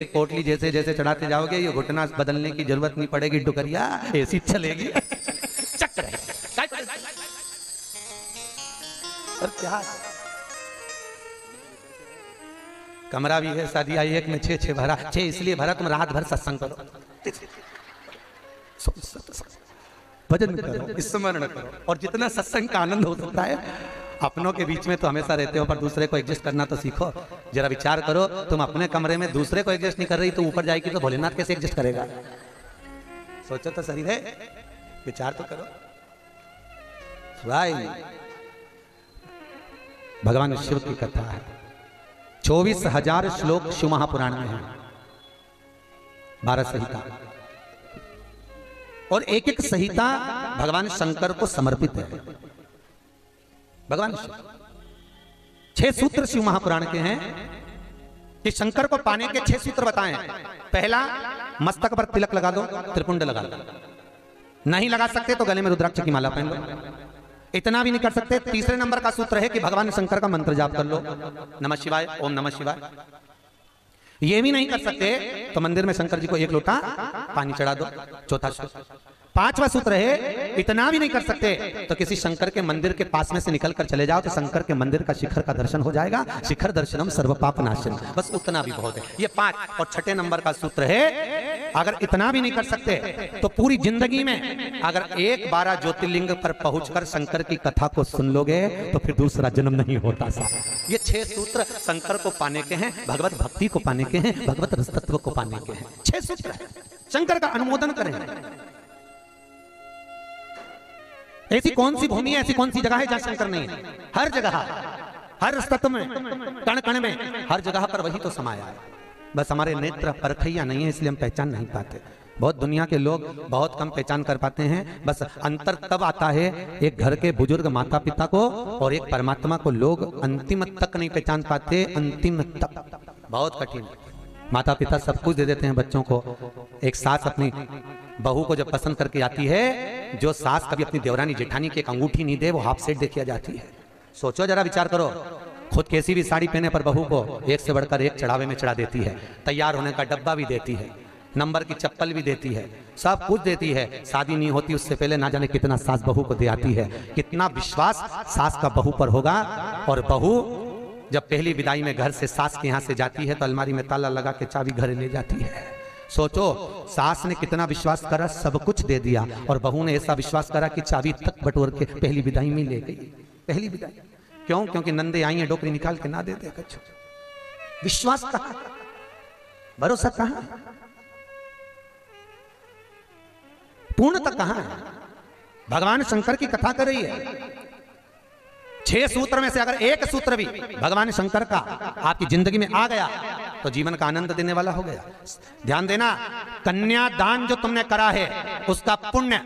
पोटली जैसे जैसे चढ़ाते जाओगे ये घुटना बदलने की जरूरत नहीं पड़ेगी, डुकरिया ऐसी चलेगी। और क्या कमरा भी है, शादी आई एक में 6 भरा, 6 इसलिए भरा तुम रात भर सत्संग करो, भजन करो, स्मरण करो, और जितना सत्संग का आनंद हो सकता है। अपनों के बीच में तो हमेशा रहते हो, पर दूसरे को एडजस्ट करना तो सीखो। जरा विचार करो, तुम अपने कमरे में दूसरे को एडजस्ट नहीं कर रही तो ऊपर जाएगी तो भोलेनाथ कैसे एडजस्ट करेगा? सोचो तो सही है, विचार तो करो। भगवान शिव की कथा है, 24,000 श्लोक शिव महापुराण में है, 12 संहिता, और एक एक संहिता भगवान शंकर को समर्पित है। भगवान शिव 6 सूत्र शिव महापुराण के हैं कि शंकर को पाने के 6 सूत्र बताएं। पहला, मस्तक पर तिलक लगा दो, त्रिपुंड लगा दो, नहीं लगा सकते तो गले में रुद्राक्ष की माला पहन लो। इतना भी नहीं कर सकते, तीसरे नंबर का सूत्र है कि भगवान शंकर का मंत्र जाप कर लो, नमः शिवाय, ओम नमः शिवाय। ये भी नहीं कर सकते तो मंदिर में शंकर जी को 1 लोटा पानी चढ़ा दो, चौथा सूत्र। 5वां सूत्र है, इतना भी नहीं कर सकते तो किसी शंकर के मंदिर के पास में से निकलकर चले जाओ तो शंकर के मंदिर का शिखर का दर्शन हो जाएगा, शिखर दर्शनम सर्व पाप नाशनम, बस उतना भी बहुत है। ये 5। और 6ठे नंबर का सूत्र है, अगर इतना भी नहीं कर सकते तो पूरी जिंदगी में अगर 12 ज्योतिर्लिंग पर पहुंचकर शंकर की कथा को सुन लोगे तो फिर दूसरा जन्म नहीं होता। ये 6 सूत्र शंकर को पाने के हैं, भगवत भक्ति को पाने के हैं, भगवत रसतत्व को पाने के हैं। 6 सूत्र है, शंकर का अनुमोदन करें। ऐसी कौन सी भूमि है, ऐसी कौन सी जगह है जहां शंकर नहीं है? हर जगह, हर तत्व में, कण कण में, हर जगह पर वही तो समाया है। बस हमारे नेत्र परखैया नहीं है, इसलिए हम पहचान नहीं पाते। बहुत दुनिया के लोग बहुत कम पहचान कर पाते हैं। बस अंतर तब आता है एक घर के बुजुर्ग माता पिता को और एक परमात्मा को लोग अंतिम तक नहीं पहचान पाते। अंतिम तक बहुत कठिन। माता पिता सब कुछ दे देते हैं बच्चों को। एक सास अपनी बहू को जब पसंद करके आती है, जो सास कभी अपनी देवरानी जेठानी की एक अंगूठी नहीं दे, वो हाफ सेट दे के आ जाती है। सोचो जरा, विचार करो, खुद कैसी भी साड़ी पहने पर बहू को एक से बढ़कर एक चढ़ावे में चढ़ा देती है, तैयार होने का डब्बा भी देती है, नंबर की चप्पल भी देती है, सब कुछ देती है। शादी नहीं होती उससे पहले ना जाने कितना सास बहू को दे आती है। कितना विश्वास सास का बहू पर होगा। और बहू जब पहली विदाई में घर से सास के यहाँ से जाती है तो अलमारी में ताला लगा के चाबी घर ले जाती है। सोचो, सास ने कितना विश्वास करा, सब कुछ दे दिया, और बहू ने ऐसा विश्वास करा कि चाबी तक बटोर के पहली विदाई में ले गई। पहली विदाई क्यों? क्योंकि नंदे आई है, डोकरी निकाल के ना दे दे। विश्वास कहाँ, भरोसा कहाँ, पूर्णता कहाँ है? भगवान शंकर की कथा कर रही है। 6 सूत्र में से अगर एक सूत्र भी भगवान शंकर का आपकी जिंदगी में आ गया तो जीवन का आनंद देने वाला हो गया। ध्यान देना, कन्यादान जो तुमने करा है उसका पुण्य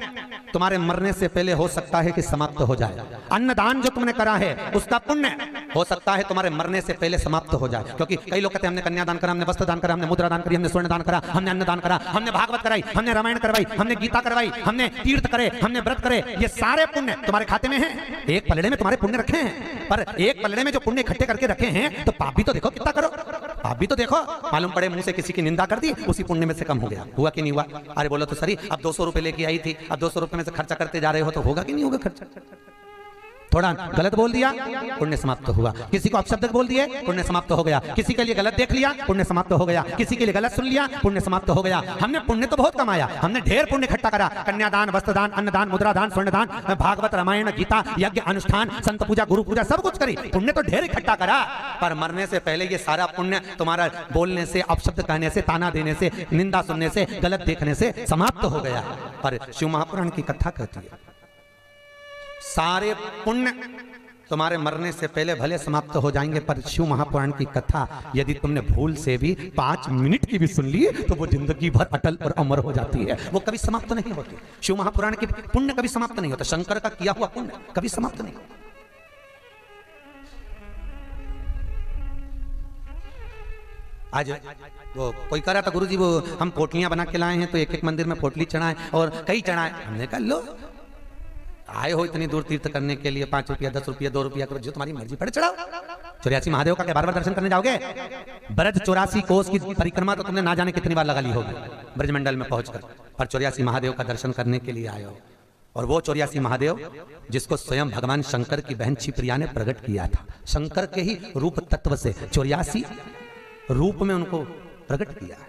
तुम्हारे मरने से पहले हो सकता है कि समाप्त हो जाए। अन्नदान जो तुमने करा है उसका पुण्य हो सकता है तुम्हारे मरने से पहले समाप्त हो जाए। क्योंकि कई लोग कहते हैं हमने कन्यादान करा, हमने वस्त्र दान करा, हमने मुद्रा दान करी, हमने स्वर्ण दान करा, हमने अन्नदान करा, हमने भागवत कराई, हमने रामायण करवाई, हमने गीता करवाई, हमने तीर्थ करे, हमने व्रत करे। ये सारे पुण्य तुम्हारे खाते में है। एक पलड़े में तुम्हारे पुण्य रखे हैं, पर एक पलड़े में जो पुण्य इकट्ठे करके रखे हैं तो पाप भी तो देखो कितना करो। पाप भी तो देखो, मालूम पड़े मुंह से किसी की निंदा कर दी, उसी पुण्य में से कम हो गया। हुआ कि नहीं हुआ? अरे बोलो तो सही, अब 200 रुपए लेके आई थी, अब 200 रुपए में से खर्चा करते जा रहे हो तो होगा कि नहीं होगा खर्चा? थोड़ा गलत बोल दिया, पुण्य समाप्त हुआ। किसी को अपशब्द बोल दिए, पुण्य समाप्त हो गया। किसी के लिए गलत देख लिया, पुण्य समाप्त हो गया। किसी के लिए गलत सुन लिया, पुण्य समाप्त हो गया। हमने पुण्य तो बहुत कमाया, हमने ढेर पुण्य इकट्ठा करा। कन्यादान, वस्त्रदान, अन्नदान, मुद्रादान, स्वर्णदान, भागवत, रामायण, गीता, यज्ञ, अनुष्ठान, संत पूजा, गुरु पूजा, सब कुछ करी। पुण्य तो ढेर इकट्ठा करा, पर मरने से पहले ये सारा पुण्य तुम्हारा बोलने से, अपशब्द कहने से, ताना देने से, निंदा सुनने से, गलत देखने से समाप्त हो गया। पर शिव महापुराण की कथा कहती है सारे पुण्य तुम्हारे मरने से पहले भले समाप्त हो जाएंगे, पर शिव महापुराण की कथा यदि तुमने भूल से भी 5 मिनट की भी सुन ली तो वो जिंदगी भर अटल और अमर हो जाती है। वो कभी समाप्त नहीं होती। शिव महापुराण की पुण्य कभी समाप्त नहीं होता। शंकर का किया हुआ पुण्य कभी समाप्त नहीं होता। आज वो कोई कह रहा था, गुरुजी वो हम पोटलियां बना के लाए हैं तो एक एक मंदिर में पोटली चढ़ाएं और कई चढ़ाएं। हमने कहा लो, आए हो इतनी दूर तीर्थ करने के लिए, 5 रुपया, 10 रुपया, 2 रुपया करो, जो तुम्हारी मर्जी पड़े चढ़ाओ। 84 महादेव का क्या बार बार दर्शन करने जाओगे? ब्रज 84 कोस की परिक्रमा तो तुमने ना जाने कितनी बार लगा ली होगी ब्रजमंडल में पहुंचकर, पर 84 महादेव का दर्शन करने के लिए आए हो। और वो 84 महादेव जिसको स्वयं भगवान शंकर की बहन क्षिप्रिया ने प्रकट किया था, शंकर के ही रूप तत्व से 84 रूप में उनको प्रकट किया है।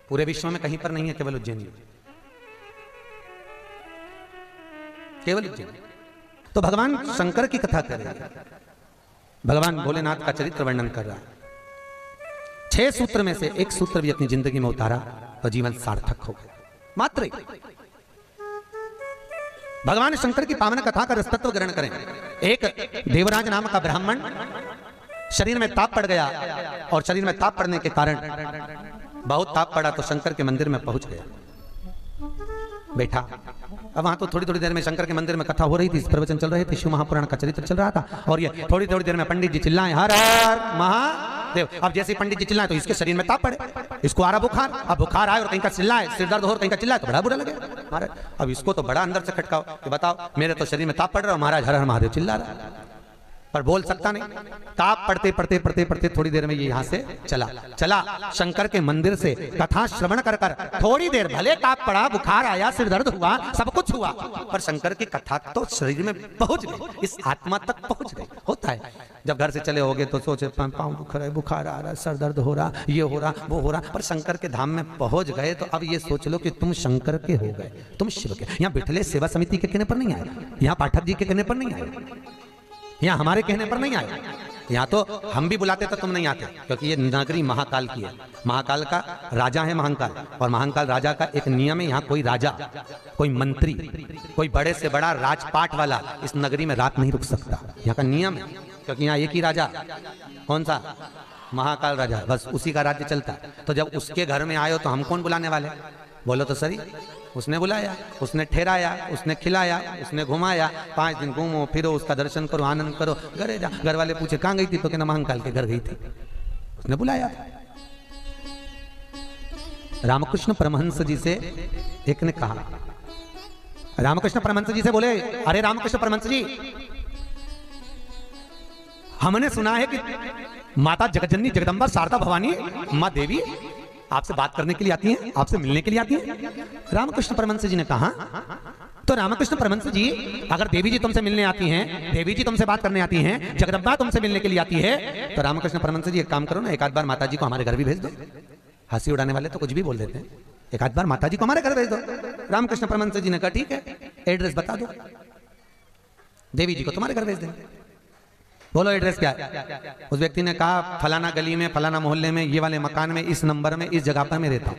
पूरे विश्व में कहीं पर नहीं है, केवल उज्जैन में, केवल उज्जैन। तो भगवान शंकर की कथा कर रहे हैं, भगवान भोलेनाथ का चरित्र वर्णन कर रहा है। 6 सूत्र में से एक सूत्र भी अपनी जिंदगी में उतारा तो जीवन सार्थक हो गया। मात्र भगवान शंकर की पावन कथा का रसतत्व ग्रहण करें। एक देवराज नाम का ब्राह्मण शरीर में ताप पड़ गया, और शरीर में ताप पड़ने के कारण बहुत ताप पड़ा तो शंकर के मंदिर में पहुंच गया, बैठा। अब वहां तो थोड़ी थोड़ी देर में शंकर के मंदिर में कथा हो रही थी, प्रवचन चल रहे थे, शिव महापुराण का चरित्र चल रहा था, और ये थोड़ी थोड़ी देर में पंडित जी चिल्लाए हर हर महादेव। अब जैसे पंडित जी चिल्लाए तो इसके शरीर में ताप पड़े, इसको आ रहा बुखार। अब बुखार आए और कहीं का चिल्लाए, सिर दर्द हो, कहीं का चिल्लाए तो बड़ा बुरा लगे महाराज। अब इसको तो बड़ा अंदर से खटकाओ कि बताओ मेरे तो शरीर में ताप पड़ रहा है, महाराज हर हर महादेव चिल्ला रहा है, पर बोल सकता नहीं। ताप पढ़ते पढ़ते पढ़ते पढ़ते थोड़ी देर में ये यहां से चला शंकर के मंदिर से कथा श्रवण कर कर थोड़ी देर भले ताप पड़ा, बुखार आया, सिर दर्द हुआ, सब कुछ हुआ, पर शंकर की कथा तो शरीर में पहुंच गई, इस आत्मा तक पहुंच गई। होता है जब घर से चले होगे तो सोचे पाँव दुख रहा है, बुखार आ रहा है, सर दर्द हो रहा, ये हो रहा, वो हो रहा, पर शंकर के धाम में पहुंच गए तो अब ये सोच लो कि तुम शंकर के हो गए, तुम शिव के। यहाँ बिठले सेवा समिति के कहने पर नहीं आए, यहाँ पाठक जी के कहने पर नहीं आए, यहाँ हमारे कहने पर नहीं आए। यहाँ तो हम भी बुलाते तो तुम नहीं आते, क्योंकि ये नगरी महाकाल की है। महाकाल का राजा है महाकाल, और महाकाल राजा का एक नियम है, यहाँ कोई राजा, कोई मंत्री, कोई बड़े से बड़ा राजपाट वाला इस नगरी में रात नहीं रुक सकता। यहाँ का नियम है, क्योंकि यहाँ एक ही राजा, कौन सा? महाकाल राजा, बस उसी का राज्य चलता। तो जब उसके घर में आए हो तो हम कौन बुलाने वाले? बोलो तो सही। उसने बुलाया, उसने ठहराया, उसने खिलाया, उसने घुमाया, 5 दिन घूमो फिरो, उसका दर्शन करो, आनंद करो, घरे जा। घर वाले पूछे कहाँ गई थी, तो कहना महाकाल के घर गई थी, उसने बुलाया। रामकृष्ण परमहंस जी से एक ने कहा, रामकृष्ण परमहंस जी से बोले, अरे रामकृष्ण परमहंस जी, हमने सुना है कि माता जगतजननी जगदम्बा शारदा भवानी माँ देवी आपसे बात करने के लिए आती हैं, आपसे मिलने के लिए आती हैं। रामकृष्ण परमहंस जी ने कहा, तो रामकृष्ण परमहंस जी, अगर देवी जी तुमसे मिलने आती हैं, देवी जी तुमसे बात करने आती हैं, जगदम्बा तुमसे मिलने के लिए आती है, तो रामकृष्ण परमहंस जी एक काम करो ना, एक आध बार माता जी को हमारे घर भी भेज दो। हंसी उड़ाने वाले तो कुछ भी बोल देते हैं, एक आध बार माता जी को हमारे घर भेज दो। रामकृष्ण परमहंस जी ने कहा ठीक है, एड्रेस बता दो, देवी जी को तुम्हारे घर भेज देंगे। बोलो एड्रेस क्या है? उस व्यक्ति ने कहा फलाना गली में, फलाना मोहल्ले में, ये वाले मकान में, इस नंबर में, इस जगह पर मैं रहता हूं।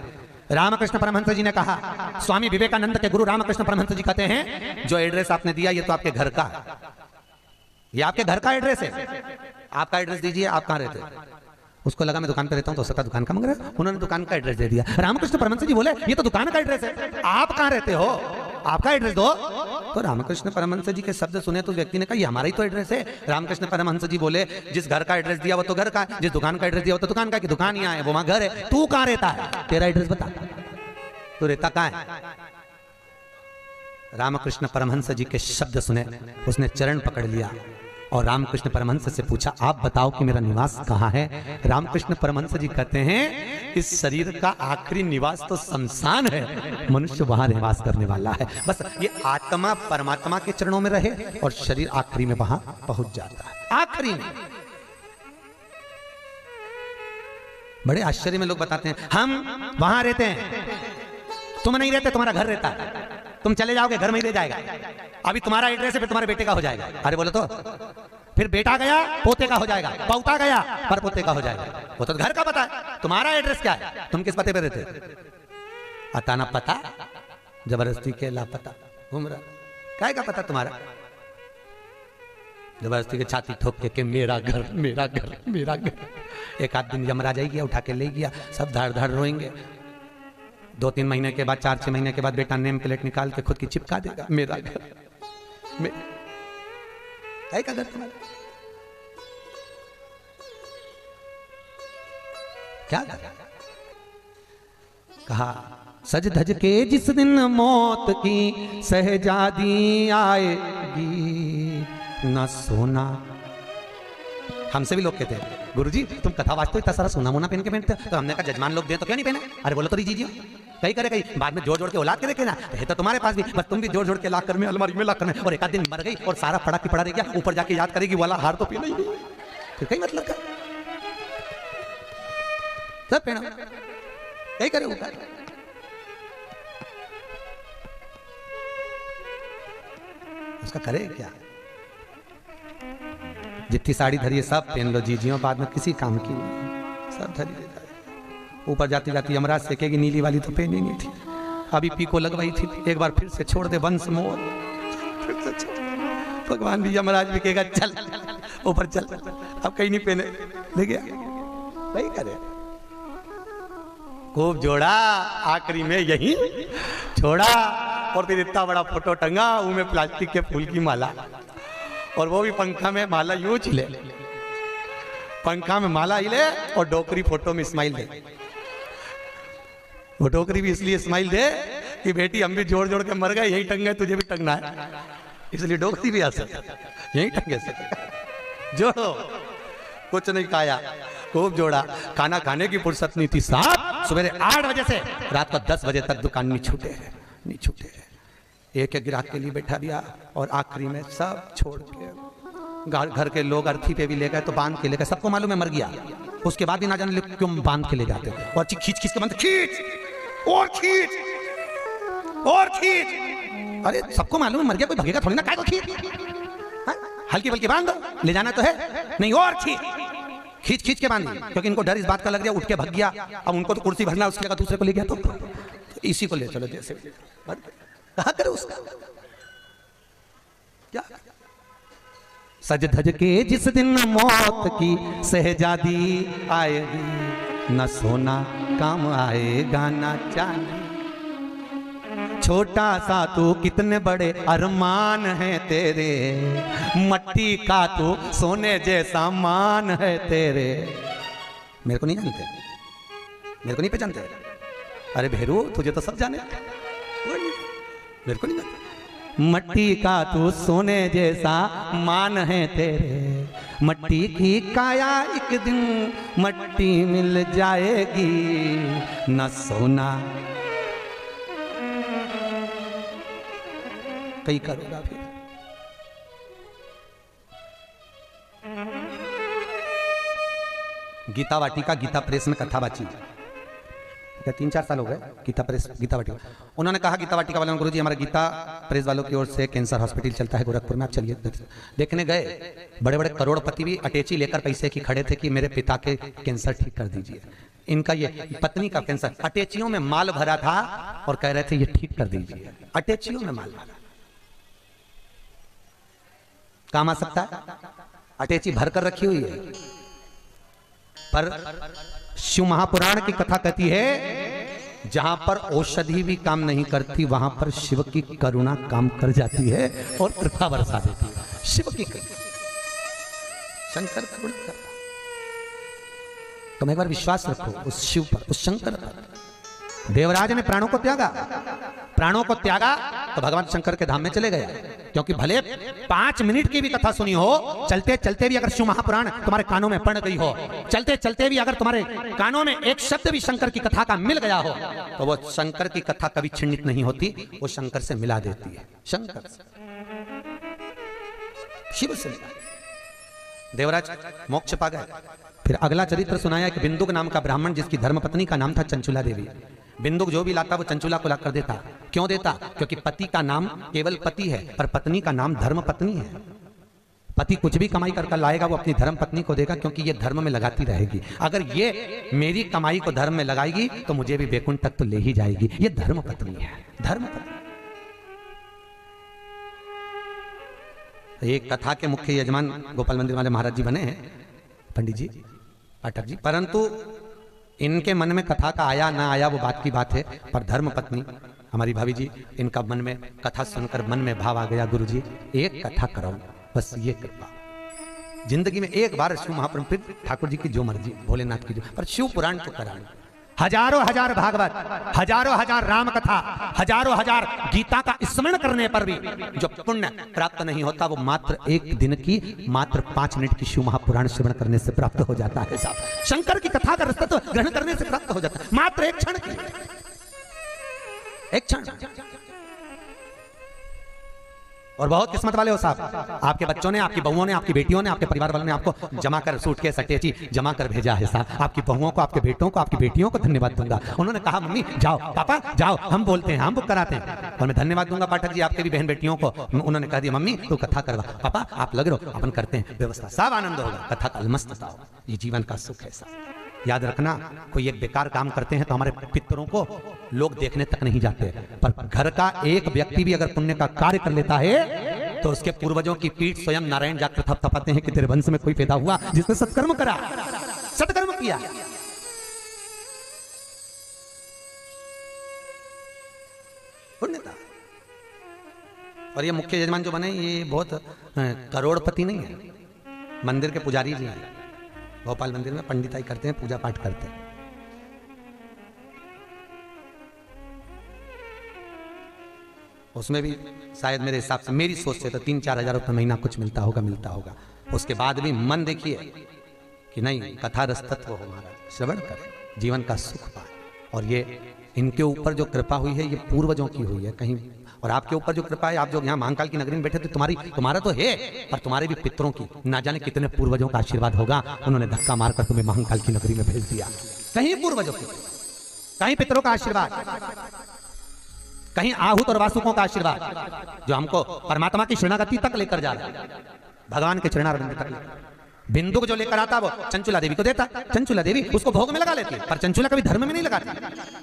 रामकृष्ण परमहंस जी ने कहा, स्वामी विवेकानंद के गुरु रामकृष्ण परमहंस जी कहते हैं, जो एड्रेस आपने दिया ये तो आपके घर का, ये आपके घर का एड्रेस है, आपका एड्रेस दीजिए, आप कहां रहते हैं? उसको लगा मैं दुकान पे रहता हूं, तो सकता दुकान का मांग रहा है, उन्होंने दुकान का एड्रेस दे दिया। रामकृष्ण परमहंस जी बोले ये तो दुकान का एड्रेस है, आप कहां रहते हो, आपका एड्रेस दो। तो रामकृष्ण परमहंस जी के शब्द सुने तो व्यक्ति ने कहा ये हमारा ही तो एड्रेस है। रामकृष्ण परमहंस जी बोले, जिस घर का एड्रेस दिया वो तो घर का है, जिस दुकान का एड्रेस दिया वो तो दुकान का, कि दुकान यहाँ है वो वहां घर है, तू कहां रहता है, तेरा एड्रेस बता, तू रहता कहां है? रामकृष्ण परमहंस जी के शब्द सुने उसने चरण पकड़ लिया और रामकृष्ण परमहंस से पूछा, आप बताओ कि मेरा निवास कहाँ है? रामकृष्ण परमहंस जी कहते हैं, इस शरीर का आखिरी निवास तो शमशान है, मनुष्य वहां निवास करने वाला है। बस ये आत्मा परमात्मा के चरणों में रहे और शरीर आखिरी में वहां पहुंच जाता है, आखिरी में। बड़े आश्चर्य में लोग बताते हैं हम वहां रहते हैं, तुम नहीं रहते, तुम्हारा घर रहता है, तुम चले जाओगे घर में ही रह जाएगा, अभी तुम्हारा एड्रेस है फिर तुम्हारे बेटे का हो जाएगा। अरे बोलो तो, फिर बेटा गया पोते का हो जाएगा, पौता गया पर पोते का हो जाएगा, वो तो घर का पता है, तुम्हारा एड्रेस क्या है? तुम किस पते पे रहते? अताना पता, जबरदस्ती के लापता घूम रहा, क्या का पता तुम्हारा? जबरदस्ती के छाती ठोक के मेरा घर मेरा घर मेरा घर। एक आध दिन यमराज आई गया, उठा के ले गया, सब धाड़ धाड़ रोएंगे। 2-3 महीने के बाद, 4-6 महीने के बाद बेटा नेम प्लेट निकाल के खुद की चिपका देगा, मेरा घर का घर तुम्हारा, क्या घर? कहा सज धज के जिस दिन मौत की शहजादी आएगी, न सोना हमसे भी लोग कहते हैं गुरुजी तुम कथा वाचते हो इतना सारा सोना मोना पहन के पहनते हो, तो हमने कहा जजमान लोग दे तो क्यों नहीं पहने? अरे बोलो तो दीजिए, कहीं करे कहीं बाद में जोड़ जोड़ के औलाद के देखे ना, है तो तुम्हारे पास भी, बस तुम भी जोड़ जोड़ के लाकर में अलमारी में लाकर में, और एक आध दिन मर गई और सारा पड़ा की पड़ा रह गया, ऊपर जाके याद करेगी वाला हार तो पहना ही नहीं, फिर कहीं मतलब का सब पहना कहीं करे ऊपर। उसका करे क्या? जितनी साड़ी धरी है सब पहन लो जीजियों, बाद में किसी काम की सब धरी। ऊपर जाती जाती यमराज सेकेगी नीली वाली तो पहनी नहीं थी, अभी पीको लगवाई थी, एक बार फिर से छोड़ दे वंश मोह, फिर से छोड़। भगवान भी यमराज भी कहेगा चल ऊपर चल, अब कहीं नहीं पहने, ले गया वही करे। खूब जोड़ा, आखिरी में यही छोड़ा, और फिर इतना बड़ा फोटो टंगा उनमें प्लास्टिक के फूल की माला, और वो भी पंखा में माला यूं हिले, पंखा में माला हिले और डोकरी फोटो में स्माइल दे। वो डोकरी भी इसलिए स्माइल दे कि बेटी हम भी जोड़ जोड़ के मर गए, यही टंगे तुझे भी टंगना है, इसलिए डोकरी भी आ सकता यही टंगे से जोड़ो। कुछ नहीं खाया, खूब जोड़ा, खाना खाने की फुर्सत नहीं थी साहब, सवेरे 8 बजे से रात को 10 बजे तक दुकान नहीं छूटे है, नहीं छूटे है। एक एक ग्राहक के लिए बैठा दिया, और आखिरी में सब छोड़ के घर के लोग अर्थी पे भी ले गए, तो बांध के ले गए, सबको मालूम है मर गया, उसके बाद भी ना जाने क्यों बांध के ले जाते, और खींच खींच के बांध, खींच और खींच और खींच, अरे सबको मालूम है मर गया, कोई भगेगा थोड़ी ना, काय को खींच, हल्की बल्कि बांध दो, ले जाना तो है नहीं, और खींच खींच के बांधी, क्योंकि इनको डर इस बात का लग गया, उठ के भग गया, अब उनको तो कुर्सी भरना, उसके जगह दूसरे को ले गया, तो इसी को ले चलो, जैसे कहा करे उसका क्या। सज धज के जिस दिन मौत की सहजादी आएगी, न सोना काम आएगा न चांदी, छोटा सा तू कितने बड़े अरमान है तेरे, मट्टी का तू सोने जैसा मान है तेरे। मेरे को नहीं जानते, मेरे को नहीं पहचानते, अरे भेरू तुझे तो सब जाने, मेरे को नहीं जानते। मट्टी का तू सोने जैसा मान है तेरे, मट्टी की काया एक दिन मट्टी मिल जाएगी, न सोना कहीं करोगा फिर। गीता वाटिका गीता प्रेस में कथा बाची, क्या 3-4 साल हो गए, गीता प्रेस गीता वाटिका। उन्होंने कहा गीता वाटिका वालों, गुरुजी हमारे गीता प्रेस वालों की ओर से कैंसर हॉस्पिटल चलता है गोरखपुर में, आप चलिए देखने गए। बड़े बड़े करोड़पति भी अटैची लेकर पैसे की खड़े थे कि मेरे पिता के कैंसर ठीक कर दीजिए, इनका ये पत्नी का कैंसर, अटैचियों में माल भरा था और कह रहे थे ये ठीक कर दीजिए, अटैचियों में माल भरा, काम आ सकता है, अटैची भर कर रखी हुई है। पर शिव महापुराण की कथा कहती है जहां पर औषधि भी काम नहीं करती, वहां पर शिव की करुणा काम कर जाती है और कृपा बरसा देती है। शिव की करुणा, शंकर करुणा करता। तुम एक बार विश्वास रखो उस शिव पर, उस शंकर पर। देवराज ने प्राणों को त्यागा, प्राणों को त्यागा तो भगवान शंकर के धाम में चले गए, क्योंकि भले 5 मिनट की भी कथा सुनी हो, चलते चलते भी अगर शिव महापुराण तुम्हारे कानों में पड़ गई हो, चलते चलते भी अगर तुम्हारे कानों में एक शब्द भी शंकर की कथा का मिल गया हो, तो वो शंकर की कथा कभी छिन्नित नहीं होती, वो शंकर से मिला देती है, शंकर से, शिव से मिला। देवराज मोक्ष पा गए। फिर अगला चरित्र सुनाया कि बिंदुक नाम का ब्राह्मण जिसकी धर्मपत्नी का नाम था चंचुला देवी। बिंदुक जो भी लाता वो चंचुला को लाकर देता। क्यों देता? क्योंकि पति का नाम केवल पति है, पर पत्नी का नाम धर्म पत्नी है। पति कुछ भी कमाई कर लाएगा वो अपनी धर्म पत्नी को देगा, क्योंकि ये धर्म में लगाती रहेगी। अगर ये मेरी कमाई को धर्म में लगाएगी तो मुझे भी वैकुंठ तक तो ले ही जाएगी। ये धर्म पत्नी है, धर्म पत्नी। एक कथा के मुख्य यजमान गोपाल मंदिर वाले महाराज जी बने हैं, पंडित जी, पाठक जी, परंतु इनके मन में कथा का आया ना आया वो बात की बात है, पर धर्म पत्नी हमारी भाभी जी, इनका मन में कथा सुनकर मन में भाव आ गया, गुरुजी एक कथा कराओ, बस ये कृपा। जिंदगी में एक बार शिव महापुराण, फिर ठाकुर जी की जो मर्जी, भोलेनाथ की जो, पर शिव पुराण को कराना। हजारों हजार भागवत, हजारों हजार राम कथा, हजारों हजार गीता का स्मरण करने पर भी जो पुण्य प्राप्त नहीं होता वो मात्र एक दिन की, मात्र 5 मिनट की शिव महापुराण श्रवण करने से प्राप्त हो जाता है साहब। शंकर की कथा का रसतत्व ग्रहण करने से प्राप्त हो जाता है, मात्र एक क्षण की, एक क्षण। और बहुत किस्मत वाले हो साहब, आपके बच्चों ने, आपकी बहुओं ने, आपकी बेटियों ने, आपके परिवार वालों ने आपको जमा कर सूटकेस अटैची जमा कर भेजा है साहब। आपकी बहुओं को, आपके बेटों को, आपकी बेटियों को धन्यवाद दूंगा। उन्होंने कहा मम्मी जाओ, पापा जाओ, हम बोलते हैं, हम बुक कराते हैं। और मैं धन्यवाद दूंगा पाठक जी आपके भी बहन बेटियों को। उन्होंने कह दिया मम्मी तू कथा करवा, पापा आप लग रहे हो, अपन करते हैं व्यवस्था, सब आनंद होगा, कथा का अलमस्तता होगा। ये जीवन का सुख है साहब। याद रखना, कोई एक बेकार काम करते हैं तो हमारे पितरों को लोग देखने तक नहीं जाते, पर घर का एक व्यक्ति भी अगर पुण्य का कार्य कर लेता है तो उसके पूर्वजों की पीठ स्वयं नारायण जाकर थपथपाते हैं कि तेरे वंश में कोई पैदा हुआ जिसने सत्कर्म करा, सत्कर्म किया। पुण्यता। और ये मुख्य यजमान जो बने ये बहुत करोड़पति नहीं है, मंदिर के पुजारी जी हैं, भोपाल मंदिर में पंडिताई करते हैं, पूजा पाठ करते हैं। उसमें भी शायद मेरे हिसाब से, मेरी सोच से तो 3-4 हजार रुपये महीना कुछ मिलता होगा। उसके बाद भी मन देखिए कि नहीं, कथा रस तत्व हमारा श्रवण करें, जीवन का सुख पाए। और ये इनके ऊपर जो कृपा हुई है ये पूर्वजों की हुई है कहीं, और आपके ऊपर जो कृपा है, आप जो यहाँ महाकाल की नगरी में बैठे थे, तुम्हारा तो है, पर तुम्हारे भी पितरों की ना जाने कितने पूर्वजों का आशीर्वाद होगा। उन्होंने धक्का मारकर तुम्हें महाकाल की नगरी में भेज दिया। कहीं पूर्वजों की, कहीं पितरों का आशीर्वाद, कहीं आहूत और वासुकों का आशीर्वाद जो हमको परमात्मा की शरणागति तक लेकर जा रहा है, भगवान के चरणारविंद तक लेकर। बिंदु को जो लेकर आता वो चंचुला देवी को देता, चंचुला देवी उसको भोग में लगा लेती है, पर चंचुला कभी धर्म में नहीं लगाती।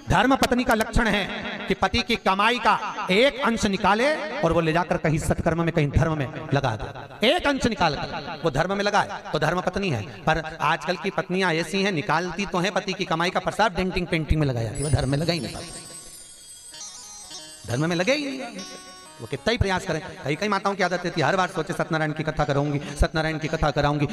धर्म पत्नी का लक्षण है कि पति की कमाई का एक अंश निकाले और वो ले जाकर कहीं सत्कर्म में, कहीं धर्म में लगा दे। एक अंश निकाल कर वो धर्म में लगाए तो धर्म पत्नी है। पर आजकल की पत्नियां ऐसी हैं, निकालती तो है पति की कमाई का प्रसाद, डेंटिंग पेंटिंग में लगाया, वो धर्म में लगा ही नहीं, धर्म में लगे ही नहीं। वो कितना ही प्रयास करें। कई माताओं की आदत रहती है हर बार सोचे सत्यनारायण की कथा कराऊंगी, सत्यनारायण की कथा कराऊंगी,